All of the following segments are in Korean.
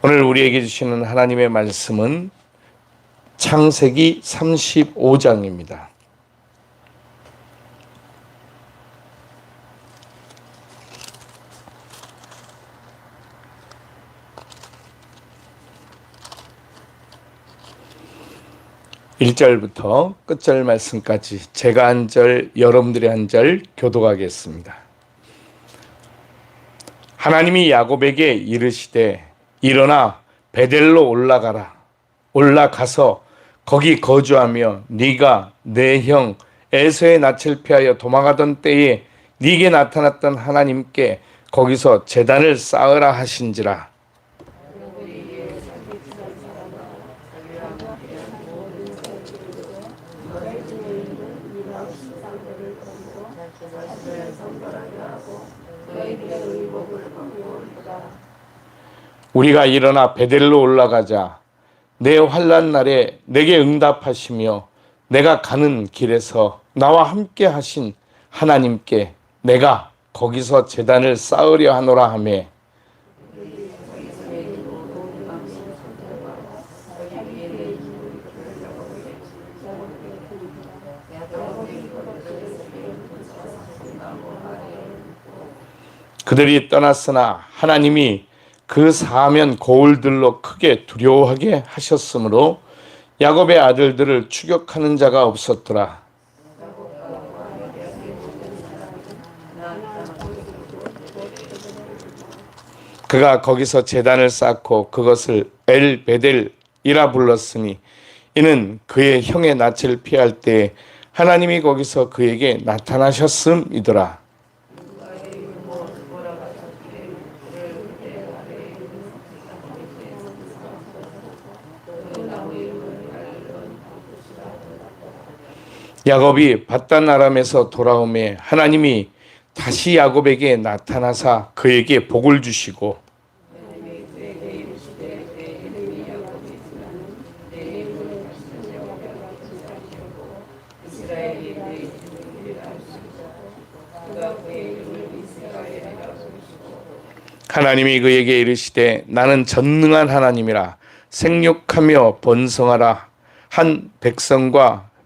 오늘 우리에게 주시는 하나님의 말씀은 창세기 35장입니다. (1절부터) 끝절 말씀까지 제가 한 절, 여러분들이 한 절 교독하겠습니다. 하나님이 야곱에게 이르시되 일어나 베델로 올라가서 거기 거주하며 네가 내 형 에서의 낯을 피하여 도망하던 때에 네게 나타났던 하나님께 거기서 제단을 쌓으라 하신지라. 우리가 일어나 베델로 올라가자. 내 환난 날에 내게 응답하시며 내가 가는 길에서 나와 함께 하신 하나님께 내가 거기서 제단을 쌓으려 하노라 하며, 그들이 떠났으나 하나님이 그 사면 고울들로 크게 두려워하게 하셨으므로 야곱의 아들들을 추격하는 자가 없었더라. 그가 거기서 제단을 쌓고 그것을 엘베델이라 불렀으니 이는 그의 형의 낯을 피할 때 하나님이 거기서 그에게 나타나셨음이더라. 야곱이 밧단 아람에서 돌아오매 하나님이 다시 야곱에게 나타나사 그에게 복을 주시고, 하나님이 그에게 이르시되 나는 전능한 하나님이라. 생육하며 번성하라. 한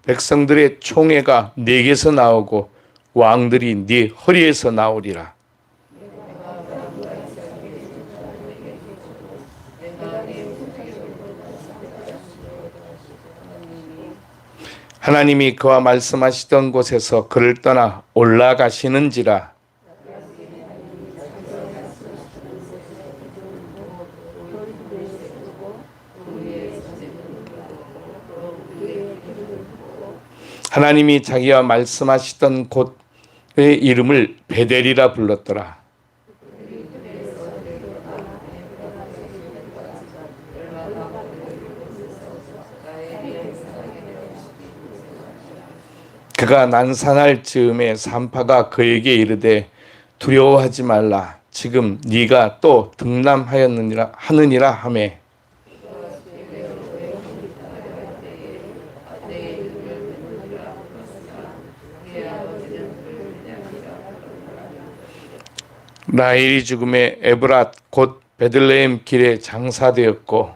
백성들의 총회가 네게서 나오고 왕들이 네 허리에서 나오리라. 하나님이 그와 말씀하시던 곳에서 그를 떠나 올라가시는지라. 하나님이 자기와 말씀하시던 곳의 이름을 베델이라 불렀더라. 그가 난산할 즈음에 산파가 그에게 이르되 두려워하지 말라. 지금 네가 또 등남하였느니라 하느니라 하매, 라헬이 죽음에 에브랏 곧 베들레헴 길에 장사되었고,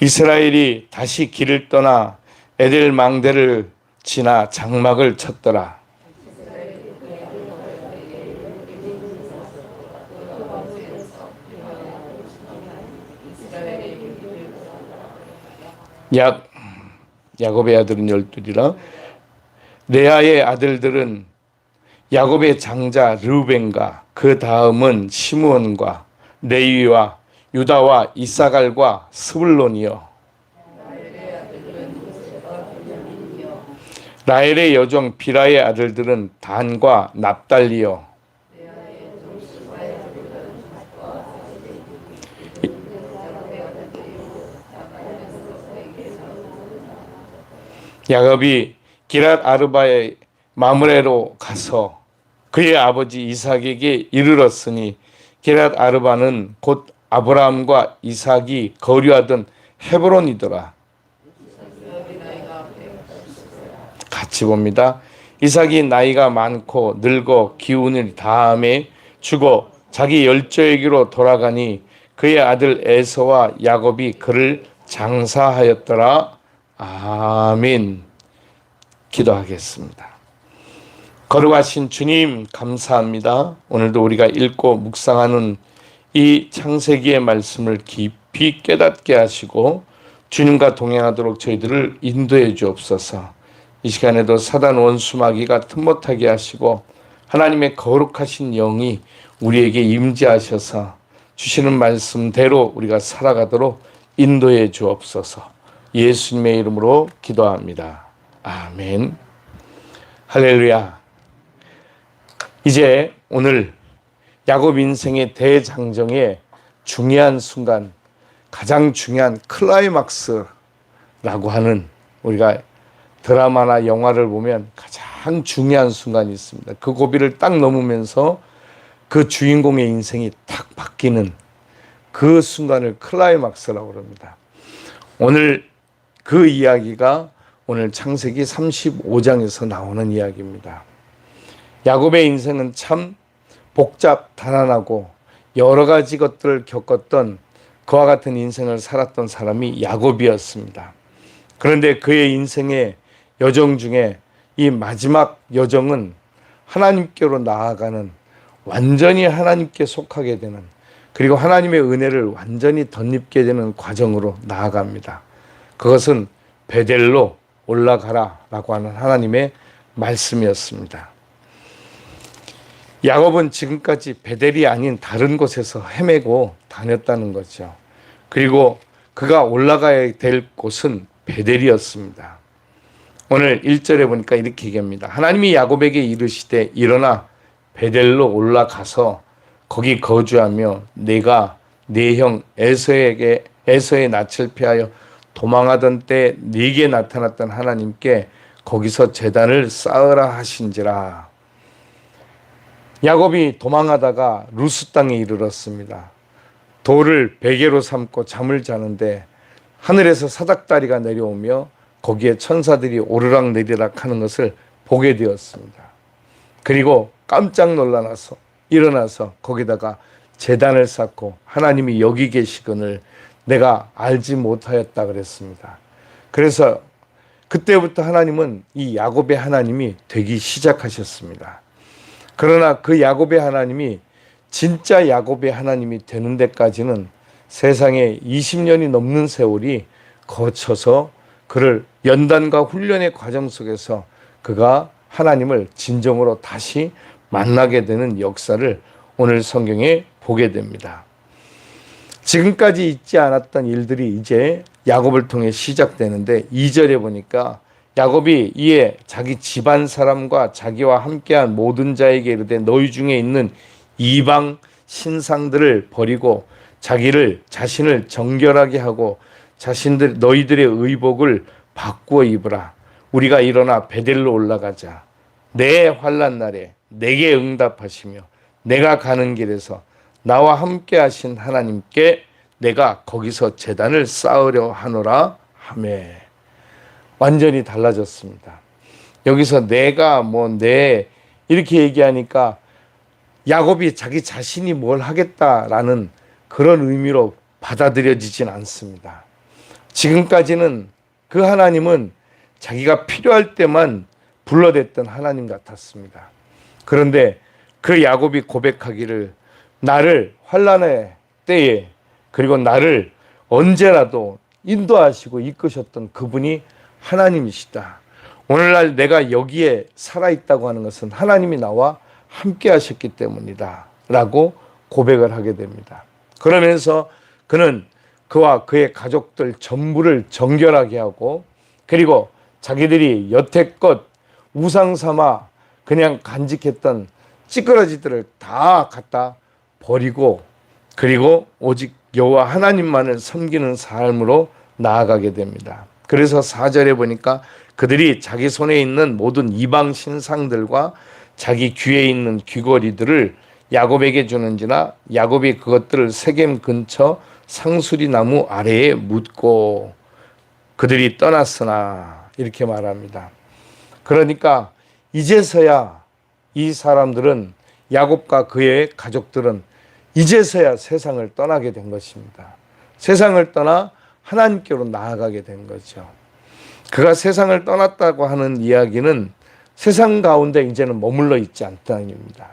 이스라엘이 다시 길을 떠나 에델 망대를 지나 장막을 쳤더라. 야곱의 아들은 12이라. 레아의 아들들은 야곱의 장자 르우벤과 그 다음은 시므온과 레위와 유다와 이사갈과 스불론이요. 라헬의 여종 비라의 아들들은 단과 납달리요. 야곱이 기랏 아르바의 마므레로 가서 그의 아버지 이삭에게 이르렀으니 기랏 아르바는 곧 아브라함과 이삭이 거류하던 헤브론이더라. 같이 봅니다. 이삭이 나이가 많고 늙어 기운을 다함에 죽어 자기 열조에게로 돌아가니 그의 아들 에서와 야곱이 그를 장사하였더라. 아멘. 기도하겠습니다. 거룩하신 주님 감사합니다. 오늘도 우리가 읽고 묵상하는 이 창세기의 말씀을 깊이 깨닫게 하시고 주님과 동행하도록 저희들을 인도해 주옵소서. 이 시간에도 사단 원수 마귀가 틈 못하게 하시고 하나님의 거룩하신 영이 우리에게 임재하셔서 주시는 말씀대로 우리가 살아가도록 인도해 주옵소서. 예수님의 이름으로 기도합니다. 아멘. 할렐루야. 이제 오늘 야곱 인생의 대장정의 중요한 순간, 가장 중요한 클라이막스라고 하는, 우리가 드라마나 영화를 보면 가장 중요한 순간이 있습니다. 그 고비를 딱 넘으면서 그 주인공의 인생이 딱 바뀌는 그 순간을 클라이막스라고 합니다. 오늘 그 이야기가 오늘 창세기 35장에서 나오는 이야기입니다. 야곱의 인생은 참 복잡, 단안하고 여러 가지 것들을 겪었던 그와 같은 인생을 살았던 사람이 야곱이었습니다. 그런데 그의 인생의 여정 중에 이 마지막 여정은 하나님께로 나아가는, 완전히 하나님께 속하게 되는, 그리고 하나님의 은혜를 완전히 덧입게 되는 과정으로 나아갑니다. 그것은 베델로 올라가라 라고 하는 하나님의 말씀이었습니다. 야곱은 지금까지 베델이 아닌 다른 곳에서 헤매고 다녔다는 거죠. 그리고 그가 올라가야 될 곳은 베델이었습니다. 오늘 1절에 보니까 이렇게 얘기합니다. 하나님이 야곱에게 이르시되 일어나 베델로 올라가서 거기 거주하며 내가 네 형 에서의 낯을 피하여 도망하던 때 네게 나타났던 하나님께 거기서 제단을 쌓으라 하신지라. 야곱이 도망하다가 루스 땅에 이르렀습니다. 돌을 베개로 삼고 잠을 자는데 하늘에서 사닥다리가 내려오며 거기에 천사들이 오르락 내리락 하는 것을 보게 되었습니다. 그리고 깜짝 놀라서 일어나서 거기다가 제단을 쌓고 하나님이 여기 계시거늘 내가 알지 못하였다 그랬습니다. 그래서 그때부터 하나님은 이 야곱의 하나님이 되기 시작하셨습니다. 그러나 그 야곱의 하나님이 진짜 야곱의 하나님이 되는 데까지는 세상에 20년이 넘는 세월이 거쳐서 그를 연단과 훈련의 과정 속에서 그가 하나님을 진정으로 다시 만나게 되는 역사를 오늘 성경에 보게 됩니다. 지금까지 있지 않았던 일들이 이제 야곱을 통해 시작되는데 2절에 보니까 야곱이 이에 자기 집안 사람과 자기와 함께한 모든 자에게 이르되 너희 중에 있는 이방 신상들을 버리고 자신을 정결하게 하고 너희들의 의복을 바꾸어 입으라. 우리가 일어나 베델로 올라가자. 내 환난 날에 내게 응답하시며 내가 가는 길에서 나와 함께 하신 하나님께 내가 거기서 제단을 쌓으려 하노라 하매. 완전히 달라졌습니다. 여기서 내가 이렇게 얘기하니까 야곱이 자기 자신이 뭘 하겠다라는 그런 의미로 받아들여지진 않습니다. 지금까지는 그 하나님은 자기가 필요할 때만 불러댔던 하나님 같았습니다. 그런데 그 야곱이 고백하기를 나를 환난의 때에 그리고 나를 언제라도 인도하시고 이끄셨던 그분이 하나님이시다. 오늘날 내가 여기에 살아있다고 하는 것은 하나님이 나와 함께 하셨기 때문이다 라고 고백을 하게 됩니다. 그러면서 그는 그와 그의 가족들 전부를 정결하게 하고 그리고 자기들이 여태껏 우상 삼아 그냥 간직했던 찌끄러지들을 다 갖다 버리고 그리고 오직 여호와 하나님만을 섬기는 삶으로 나아가게 됩니다. 그래서 4절에 보니까 그들이 자기 손에 있는 모든 이방 신상들과 자기 귀에 있는 귀걸이들을 야곱에게 주는지나 야곱이 그것들을 세겜 근처 상수리 나무 아래에 묻고 그들이 떠났으나 이렇게 말합니다. 그러니까 이제서야 이 사람들은, 야곱과 그의 가족들은 이제서야 세상을 떠나게 된 것입니다. 세상을 떠나 하나님께로 나아가게 된 거죠. 그가 세상을 떠났다고 하는 이야기는 세상 가운데 이제는 머물러 있지 않다는 얘기입니다.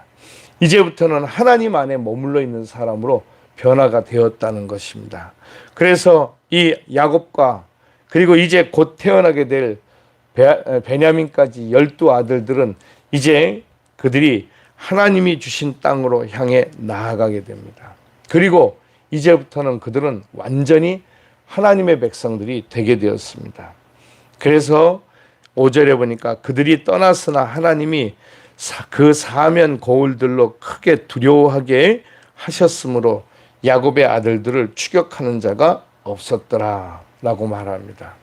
이제부터는 하나님 안에 머물러 있는 사람으로 변화가 되었다는 것입니다. 그래서 이 야곱과 그리고 이제 곧 태어나게 될 베냐민까지 12아들들은 이제 그들이 하나님이 주신 땅으로 향해 나아가게 됩니다. 그리고 이제부터는 그들은 완전히 하나님의 백성들이 되게 되었습니다. 그래서 5절에 보니까 그들이 떠났으나 하나님이 그 사면 거울들로 크게 두려워하게 하셨으므로 야곱의 아들들을 추격하는 자가 없었더라 라고 말합니다.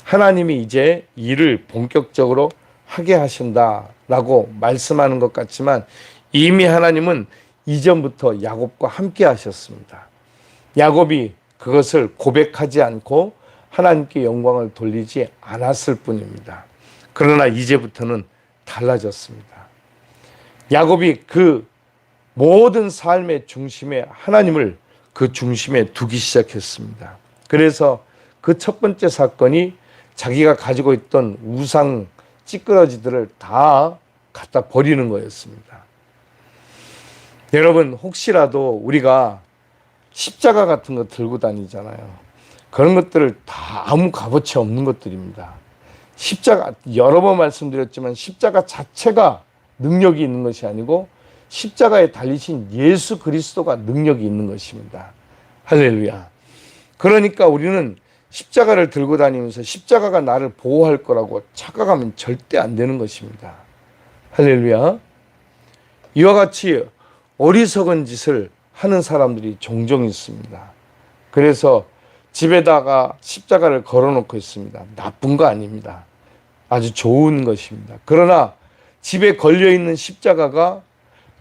하나님이 이제 일을 본격적으로 하게 하신다라고 말씀하는 것 같지만 이미 하나님은 이전부터 야곱과 함께 하셨습니다. 야곱이 그것을 고백하지 않고 하나님께 영광을 돌리지 않았을 뿐입니다. 그러나 이제부터는 달라졌습니다. 야곱이 그 모든 삶의 중심에 하나님을 그 중심에 두기 시작했습니다. 그래서 그 첫 번째 사건이 자기가 가지고 있던 우상 찌끄러지들을 다 갖다 버리는 거였습니다. 여러분, 혹시라도 우리가 십자가 같은 거 들고 다니잖아요. 그런 것들을 다 아무 값어치 없는 것들입니다. 십자가, 여러 번 말씀드렸지만 십자가 자체가 능력이 있는 것이 아니고 십자가에 달리신 예수 그리스도가 능력이 있는 것입니다. 할렐루야. 그러니까 우리는 십자가를 들고 다니면서 십자가가 나를 보호할 거라고 착각하면 절대 안 되는 것입니다. 할렐루야. 이와 같이 어리석은 짓을 하는 사람들이 종종 있습니다. 그래서 집에다가 십자가를 걸어놓고 있습니다. 나쁜 거 아닙니다. 아주 좋은 것입니다. 그러나 집에 걸려있는 십자가가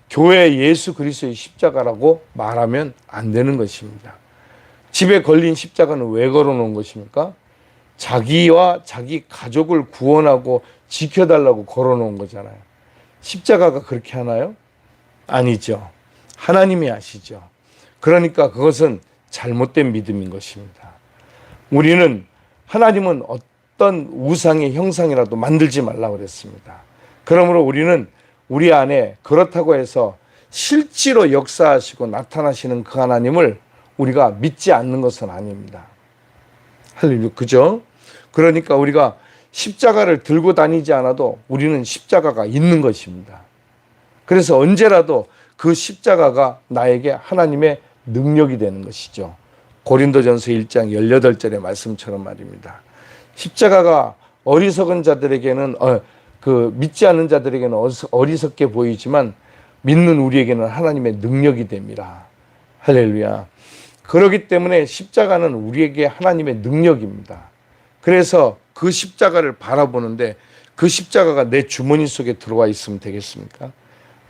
교회 예수 그리스도의 십자가라고 말하면 안 되는 것입니다. 집에 걸린 십자가는 왜 걸어놓은 것입니까? 자기와 자기 가족을 구원하고 지켜달라고 걸어놓은 거잖아요. 십자가가 그렇게 하나요? 아니죠. 하나님이 아시죠. 그러니까 그것은 잘못된 믿음인 것입니다. 우리는 하나님은 어떤 우상의 형상이라도 만들지 말라고 그랬습니다. 그러므로 우리는 우리 안에 그렇다고 해서 실제로 역사하시고 나타나시는 그 하나님을 우리가 믿지 않는 것은 아닙니다. 할렐루야. 그죠? 그러니까 우리가 십자가를 들고 다니지 않아도 우리는 십자가가 있는 것입니다. 그래서 언제라도 그 십자가가 나에게 하나님의 능력이 되는 것이죠. 고린도전서 1장 18절의 말씀처럼 말입니다. 십자가가 어리석은 자들에게는 믿지 않는 자들에게는 어리석게 보이지만 믿는 우리에게는 하나님의 능력이 됩니다. 할렐루야. 그렇기 때문에 십자가는 우리에게 하나님의 능력입니다. 그래서 그 십자가를 바라보는데 그 십자가가 내 주머니 속에 들어와 있으면 되겠습니까?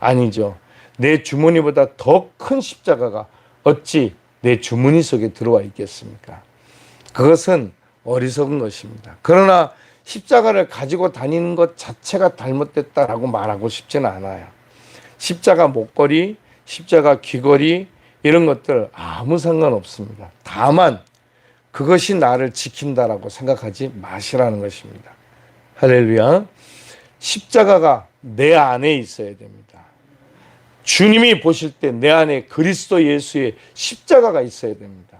아니죠. 내 주머니보다 더 큰 십자가가 어찌 내 주머니 속에 들어와 있겠습니까? 그것은 어리석은 것입니다. 그러나 십자가를 가지고 다니는 것 자체가 잘못됐다라고 말하고 싶지는 않아요. 십자가 목걸이, 십자가 귀걸이 이런 것들 아무 상관없습니다. 다만 그것이 나를 지킨다라고 생각하지 마시라는 것입니다. 할렐루야. 십자가가 내 안에 있어야 됩니다. 주님이 보실 때 내 안에 그리스도 예수의 십자가가 있어야 됩니다.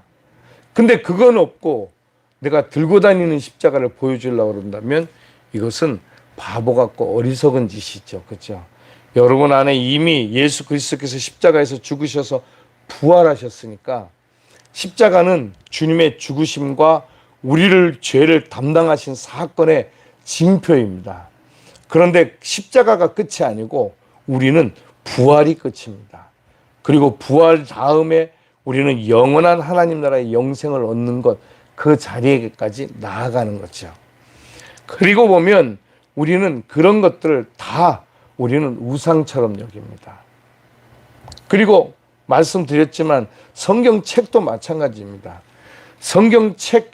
근데 그건 없고 내가 들고 다니는 십자가를 보여주려고 그런다면 이것은 바보 같고 어리석은 짓이죠. 그렇죠? 여러분 안에 이미 예수 그리스도께서 십자가에서 죽으셔서 부활하셨으니까 십자가는 주님의 죽으심과 우리를 죄를 담당하신 사건의 징표입니다. 그런데 십자가가 끝이 아니고 우리는 부활이 끝입니다. 그리고 부활 다음에 우리는 영원한 하나님 나라의 영생을 얻는 것, 그 자리에까지 나아가는 거죠. 그리고 보면 우리는 그런 것들을 다 우리는 우상처럼 여깁니다. 그리고 말씀드렸지만 성경책도 마찬가지입니다. 성경책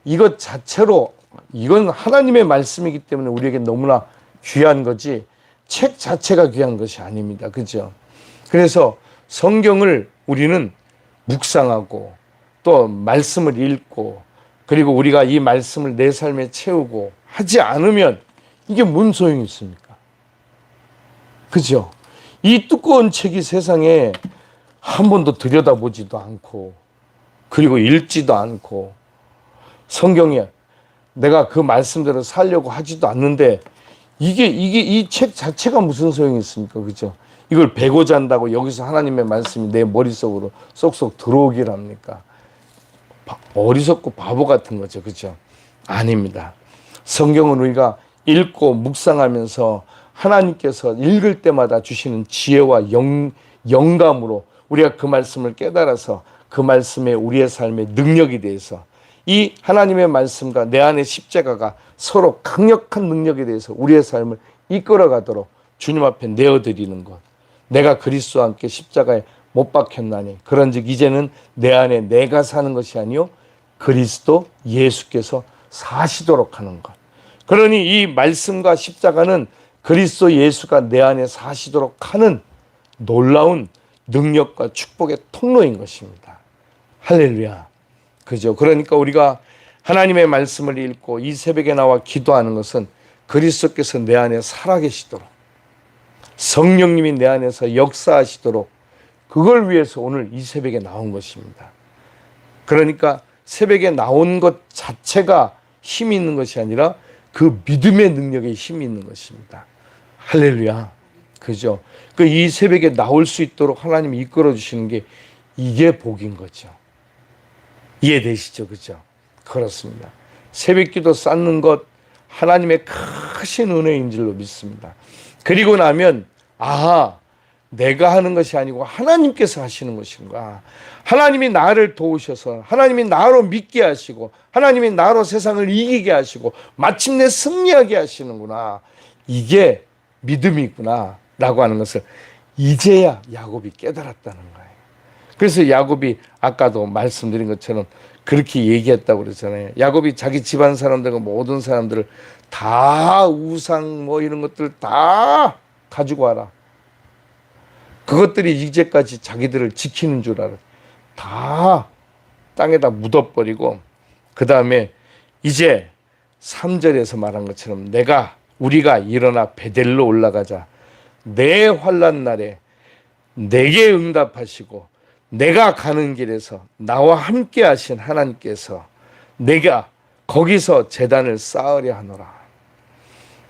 이것 자체로 이건 하나님의 말씀이기 때문에 우리에게 너무나 귀한 거지 책 자체가 귀한 것이 아닙니다. 그죠? 그래서 성경을 우리는 묵상하고 또 말씀을 읽고 그리고 우리가 이 말씀을 내 삶에 채우고 하지 않으면 이게 뭔 소용이 있습니까? 그죠? 이 두꺼운 책이 세상에 한 번도 들여다보지도 않고 그리고 읽지도 않고 성경에 내가 그 말씀대로 살려고 하지도 않는데 이게 이 책 자체가 무슨 소용이 있습니까? 그죠? 이걸 베고자 한다고 여기서 하나님의 말씀이 내 머릿속으로 쏙쏙 들어오길 합니까? 어리석고 바보 같은 거죠. 그죠? 아닙니다. 성경은 우리가 읽고 묵상하면서 하나님께서 읽을 때마다 주시는 지혜와 영감으로 우리가 그 말씀을 깨달아서 그 말씀에 우리의 삶의 능력이 대해서 이 하나님의 말씀과 내 안의 십자가가 서로 강력한 능력에 대해서 우리의 삶을 이끌어가도록 주님 앞에 내어드리는 것. 내가 그리스도와 함께 십자가에 못 박혔나니 그런즉 이제는 내 안에 내가 사는 것이 아니요 그리스도 예수께서 사시도록 하는 것. 그러니 이 말씀과 십자가는 그리스도 예수가 내 안에 사시도록 하는 놀라운 능력과 축복의 통로인 것입니다. 할렐루야. 그죠? 그러니까 우리가 하나님의 말씀을 읽고 이 새벽에 나와 기도하는 것은 그리스도께서 내 안에 살아계시도록 성령님이 내 안에서 역사하시도록 그걸 위해서 오늘 이 새벽에 나온 것입니다. 그러니까 새벽에 나온 것 자체가 힘이 있는 것이 아니라 그 믿음의 능력에 힘이 있는 것입니다. 할렐루야. 그죠? 그 이 새벽에 나올 수 있도록 하나님이 이끌어 주시는 게 이게 복인 거죠. 이해되시죠? 그죠? 그렇습니다. 새벽 기도 쌓는 것 하나님의 크신 은혜인 줄로 믿습니다. 그리고 나면 내가 하는 것이 아니고 하나님께서 하시는 것인가. 하나님이 나를 도우셔서 하나님이 나로 믿게 하시고 하나님이 나로 세상을 이기게 하시고 마침내 승리하게 하시는구나. 이게 믿음이구나 라고 하는 것을 이제야 야곱이 깨달았다는 거예요. 그래서 야곱이 아까도 말씀드린 것처럼 그렇게 얘기했다고 그러잖아요. 야곱이 자기 집안 사람들과 모든 사람들을 다 우상 이런 것들 다 가지고 와라. 그것들이 이제까지 자기들을 지키는 줄 알아. 다 땅에다 묻어버리고 그 다음에 이제 3절에서 말한 것처럼 우리가 일어나 베델로 올라가자. 내 환난 날에 내게 응답하시고 내가 가는 길에서 나와 함께 하신 하나님께서 내가 거기서 제단을 쌓으려 하노라.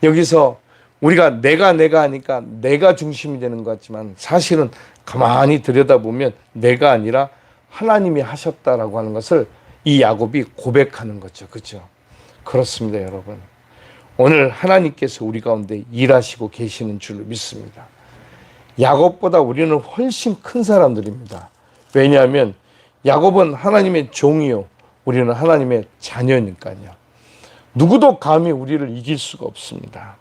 여기서 우리가 내가 하니까 내가 중심이 되는 것 같지만 사실은 가만히 들여다보면 내가 아니라 하나님이 하셨다라고 하는 것을 이 야곱이 고백하는 거죠. 그렇죠? 그렇습니다, 여러분. 오늘 하나님께서 우리 가운데 일하시고 계시는 줄로 믿습니다. 야곱보다 우리는 훨씬 큰 사람들입니다. 왜냐하면 야곱은 하나님의 종이요, 우리는 하나님의 자녀니까요. 누구도 감히 우리를 이길 수가 없습니다.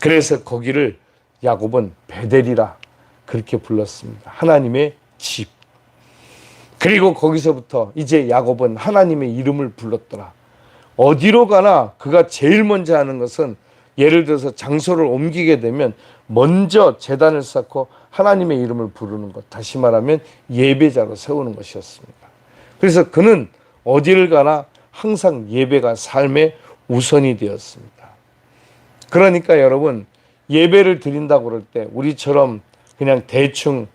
그래서 거기를 야곱은 베델이라 그렇게 불렀습니다. 하나님의 집. 그리고 거기서부터 이제 야곱은 하나님의 이름을 불렀더라. 어디로 가나 그가 제일 먼저 하는 것은 예를 들어서 장소를 옮기게 되면 먼저 제단을 쌓고 하나님의 이름을 부르는 것. 다시 말하면 예배자로 세우는 것이었습니다. 그래서 그는 어디를 가나 항상 예배가 삶의 우선이 되었습니다. 그러니까 여러분 예배를 드린다고 그럴 때 우리처럼 그냥 대충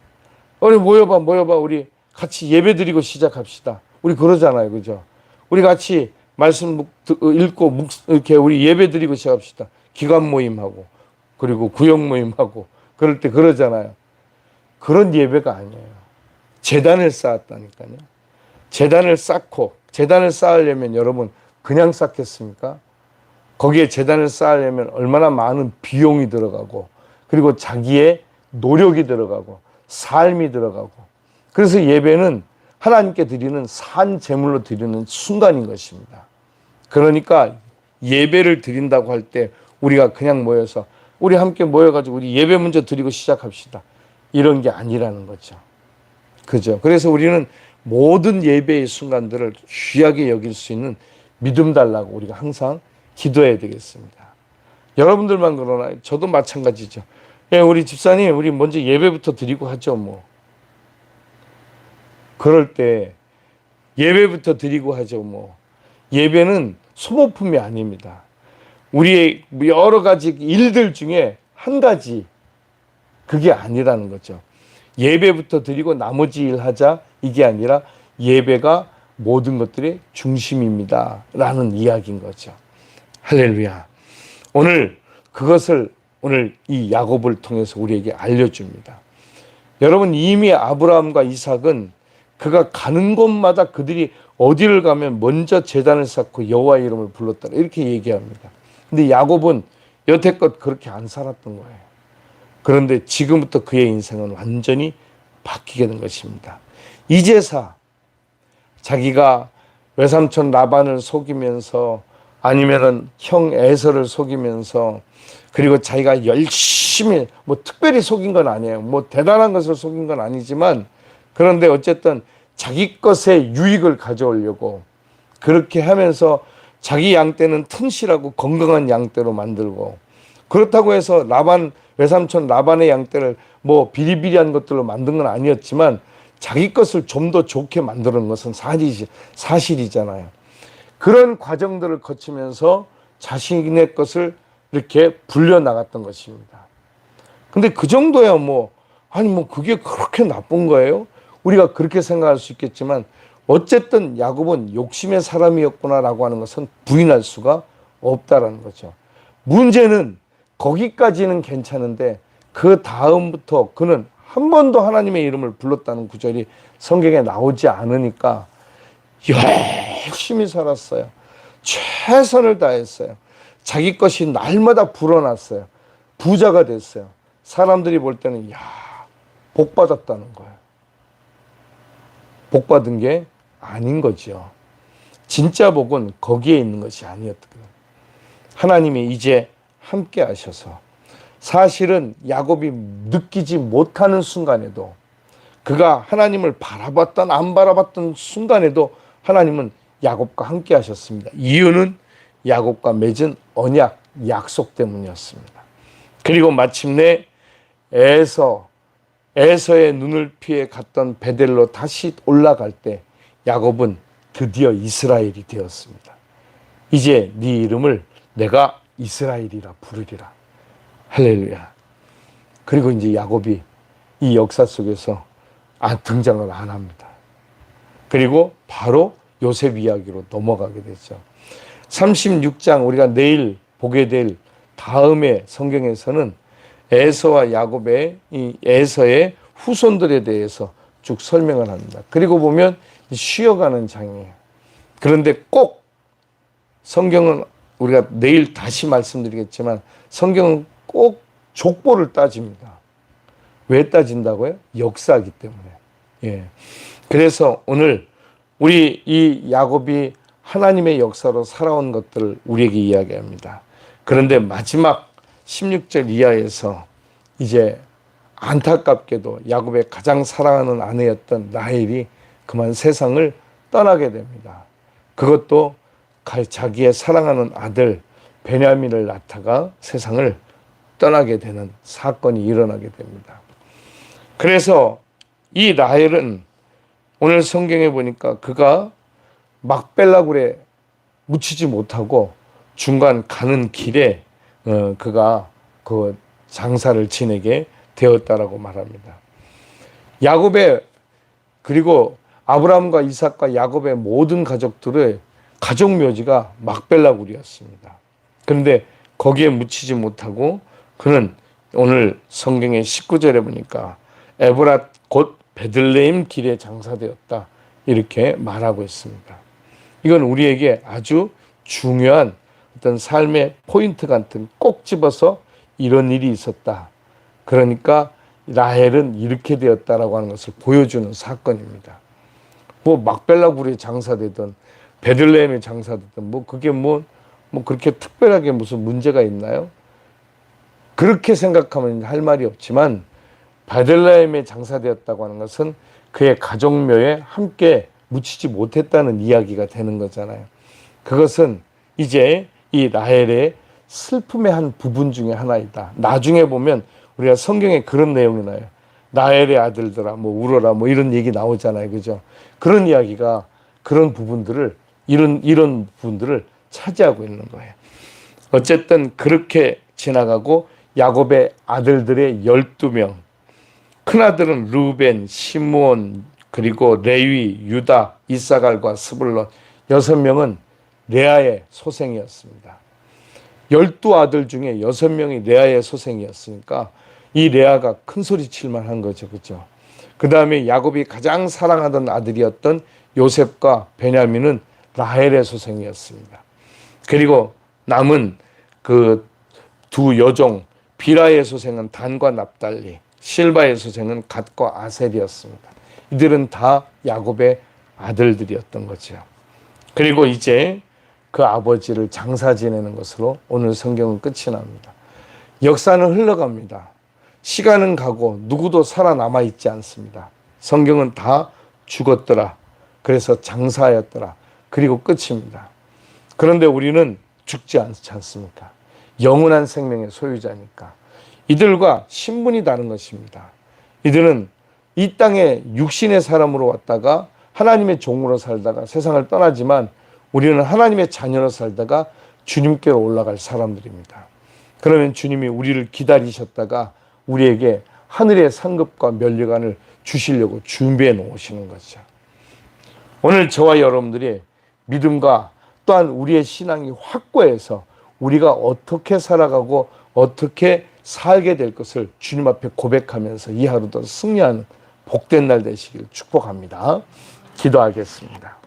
우리 모여봐 우리 같이 예배 드리고 시작합시다. 우리 그러잖아요. 그죠? 우리 같이 말씀 읽고 이렇게 우리 예배 드리고 시작합시다. 기관 모임하고 그리고 구역 모임하고 그럴 때 그러잖아요. 그런 예배가 아니에요. 제단을 쌓았다니까요. 제단을 쌓고 제단을 쌓으려면 여러분 그냥 쌓겠습니까? 거기에 제단을 쌓으려면 얼마나 많은 비용이 들어가고 그리고 자기의 노력이 들어가고 삶이 들어가고 그래서 예배는 하나님께 드리는 산 제물로 드리는 순간인 것입니다. 그러니까 예배를 드린다고 할 때 우리가 그냥 모여서 우리 함께 모여가지고 우리 예배 먼저 드리고 시작합시다. 이런 게 아니라는 거죠. 그죠? 그래서 우리는 모든 예배의 순간들을 귀하게 여길 수 있는 믿음 달라고 우리가 항상 기도해야 되겠습니다. 여러분들만 그러나 저도 마찬가지죠. 예, 우리 집사님, 우리 먼저 예배부터 드리고 하죠, 뭐. 그럴 때 예배부터 드리고 하죠, 뭐. 예배는 소모품이 아닙니다. 우리의 여러 가지 일들 중에 한 가지, 그게 아니라는 거죠. 예배부터 드리고 나머지 일 하자, 이게 아니라 예배가 모든 것들의 중심입니다 라는 이야기인 거죠. 할렐루야. 오늘 그것을 오늘 이 야곱을 통해서 우리에게 알려줍니다. 여러분, 이미 아브라함과 이삭은 그가 가는 곳마다 그들이 어디를 가면 먼저 제단을 쌓고 여호와의 이름을 불렀다 이렇게 얘기합니다. 근데 야곱은 여태껏 그렇게 안 살았던 거예요. 그런데 지금부터 그의 인생은 완전히 바뀌게 된 것입니다. 이제서 자기가 외삼촌 라반을 속이면서 아니면은 형 에서를 속이면서 그리고 자기가 열심히 뭐 특별히 속인 건 아니에요. 뭐 대단한 것을 속인 건 아니지만 그런데 어쨌든 자기 것의 유익을 가져오려고 그렇게 하면서 자기 양떼는 튼실하고 건강한 양떼로 만들고 그렇다고 해서 라반 외삼촌 라반의 양떼를 뭐 비리비리한 것들로 만든 건 아니었지만 자기 것을 좀 더 좋게 만드는 것은 사실이잖아요. 그런 과정들을 거치면서 자신의 것을 이렇게 불려나갔던 것입니다. 근데 그 정도야 뭐, 아니 뭐 그게 그렇게 나쁜 거예요? 우리가 그렇게 생각할 수 있겠지만 어쨌든 야곱은 욕심의 사람이었구나라고 하는 것은 부인할 수가 없다라는 거죠. 문제는 거기까지는 괜찮은데 그 다음부터 그는 한 번도 하나님의 이름을 불렀다는 구절이 성경에 나오지 않으니까 열심히 살았어요. 최선을 다했어요. 자기 것이 날마다 불어났어요. 부자가 됐어요. 사람들이 볼 때는 복 받았다는 거예요. 복 받은 게 아닌 거죠. 진짜 복은 거기에 있는 것이 아니었거든요. 하나님이 이제 함께 하셔서 사실은 야곱이 느끼지 못하는 순간에도 그가 하나님을 바라봤던 안 바라봤던 순간에도 하나님은 야곱과 함께 하셨습니다. 이유는 야곱과 맺은 언약, 약속 때문이었습니다. 그리고 마침내 에서의 눈을 피해 갔던 베델로 다시 올라갈 때 야곱은 드디어 이스라엘이 되었습니다. 이제 네 이름을 내가 이스라엘이라 부르리라. 할렐루야. 그리고 이제 야곱이 이 역사 속에서 등장을 안 합니다. 그리고 바로 요셉 이야기로 넘어가게 되죠. 36장 우리가 내일 보게 될 다음의 성경에서는 에서와 야곱의 이 에서의 후손들에 대해서 쭉 설명을 합니다. 그리고 보면 쉬어가는 장이에요. 그런데 꼭 성경은 우리가 내일 다시 말씀드리겠지만 성경은 꼭 족보를 따집니다. 왜 따진다고요? 역사이기 때문에. 예. 그래서 오늘 우리 이 야곱이 하나님의 역사로 살아온 것들을 우리에게 이야기합니다. 그런데 마지막 16절 이하에서 이제 안타깝게도 야곱의 가장 사랑하는 아내였던 라헬이 그만 세상을 떠나게 됩니다. 그것도 자기의 사랑하는 아들 베냐민을 낳다가 세상을 떠나게 되는 사건이 일어나게 됩니다. 그래서 이 라헬은 오늘 성경에 보니까 그가 막벨라굴에 묻히지 못하고 중간 가는 길에 그가 그 장사를 지내게 되었다라고 말합니다. 야곱의 그리고 아브라함과 이삭과 야곱의 모든 가족들의 가족 묘지가 막벨라굴이었습니다. 그런데 거기에 묻히지 못하고 그는 오늘 성경의 19절에 보니까 에브랏 곧 베들레헴 길에 장사되었다 이렇게 말하고 있습니다. 이건 우리에게 아주 중요한 어떤 삶의 포인트 같은 꼭 집어서 이런 일이 있었다. 그러니까 라헬은 이렇게 되었다라고 하는 것을 보여주는 사건입니다. 뭐 막벨라굴에 장사되든 베들레헴에 장사되든 뭐 그게 뭐 그렇게 특별하게 무슨 문제가 있나요? 그렇게 생각하면 할 말이 없지만 베들레헴에 장사되었다고 하는 것은 그의 가족묘에 함께 묻히지 못했다는 이야기가 되는 거잖아요. 그것은 이제 이 라헬의 슬픔의 한 부분 중에 하나이다. 나중에 보면 우리가 성경에 그런 내용이 나요. 라헬의 아들들아 뭐 울어라 뭐 이런 얘기 나오잖아요. 그죠? 그런 이야기가 그런 부분들을 이런 부분들을 차지하고 있는 거예요. 어쨌든 그렇게 지나가고 야곱의 아들들의 12명, 큰아들은 르우벤, 시므온, 그리고 레위, 유다, 이사갈과 스불론 6명은 레아의 소생이었습니다. 12아들 중에 6명이 레아의 소생이었으니까 이 레아가 큰 소리 칠만 한 거죠. 그죠? 그 다음에 야곱이 가장 사랑하던 아들이었던 요셉과 베냐민은 라헬의 소생이었습니다. 그리고 남은 그 두 여종 비라의 소생은 단과 납달리, 실바의 소생은 갓과 아셀이었습니다. 이들은 다 야곱의 아들들이었던 거죠. 그리고 이제 그 아버지를 장사 지내는 것으로 오늘 성경은 끝이 납니다. 역사는 흘러갑니다. 시간은 가고 누구도 살아남아 있지 않습니다. 성경은 다 죽었더라. 그래서 장사하였더라. 그리고 끝입니다. 그런데 우리는 죽지 않지 않습니까? 영원한 생명의 소유자니까. 이들과 신분이 다른 것입니다. 이들은 이 땅에 육신의 사람으로 왔다가 하나님의 종으로 살다가 세상을 떠나지만 우리는 하나님의 자녀로 살다가 주님께로 올라갈 사람들입니다. 그러면 주님이 우리를 기다리셨다가 우리에게 하늘의 상급과 면류관을 주시려고 준비해 놓으시는 거죠. 오늘 저와 여러분들이 믿음과 또한 우리의 신앙이 확고해서 우리가 어떻게 살아가고 어떻게 살게 될 것을 주님 앞에 고백하면서 이 하루도 승리하는 복된 날 되시길 축복합니다. 기도하겠습니다.